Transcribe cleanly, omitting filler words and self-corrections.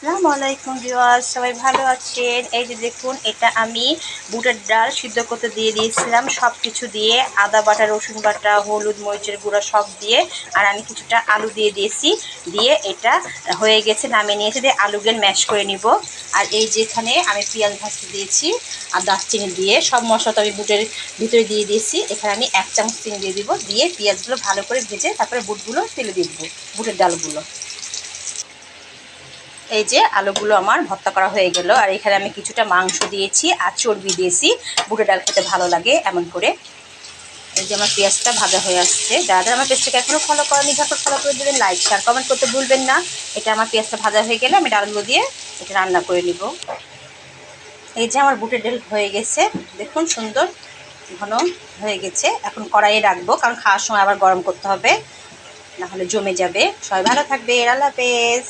আসসালামু আলাইকুম ভিউয়ার্স, সবাই ভালো আছেন? এই যে দেখুন, এটা আমি বুটের ডাল সিদ্ধ করতে দিয়ে দিয়েছিলাম, সব কিছু দিয়ে, আদা বাটা, রসুন বাটা, হলুদ মরিচের গুঁড়া সব দিয়ে, আর আমি কিছুটা আলু দিয়ে দিয়েছি। দিয়ে এটা হয়ে গেছে, নামিয়ে নিয়েছি। দিয়ে আলুগুলো ম্যাশ করে নিব। আর এই যেখানে আমি পেঁয়াজ ভাজতে দিয়েছি আর দারচিনি দিয়ে, সব মশলা তো আমি বুটের ভিতরে দিয়ে দিয়েছি। এখানে আমি 1 চামচ চিনি দিয়ে দিব। দিয়ে পেঁয়াজগুলো ভালো করে ভেজে তারপরে বুটগুলো ফেলে দিয়ে দেবো, বুটের ডালগুলো। এই যে আলুগুলো আমার ভর্তা করা হয়ে গেল। আর এখানে আমি কিছুটা মাংস দিয়েছি আর চর্বি দিয়েছি, বুটের ডাল খেতে ভালো লাগে এমন করে। এই যে আমার পেঁয়াজটা ভাজা হয়ে আসছে। যারা যারা আমার পেজটাকে এখনও ফলো করেনি, ঝটপট ফলো করে দেবেন, লাইক শেয়ার কমেন্ট করতে ভুলবেন না। এটা আমার পেঁয়াজটা ভাজা হয়ে গেলে আমি ডালগুলো দিয়ে এটা রান্না করে নিব। এই যে আমার বুটের ডাল হয়ে গেছে, দেখুন সুন্দর ঘন হয়ে গেছে। এখন কড়াইয়ে রাখবো, কারণ খাওয়ার সময় আবার গরম করতে হবে, নাহলে জমে যাবে। সবাই ভালো থাকবে, আল্লাহ হাফেজ।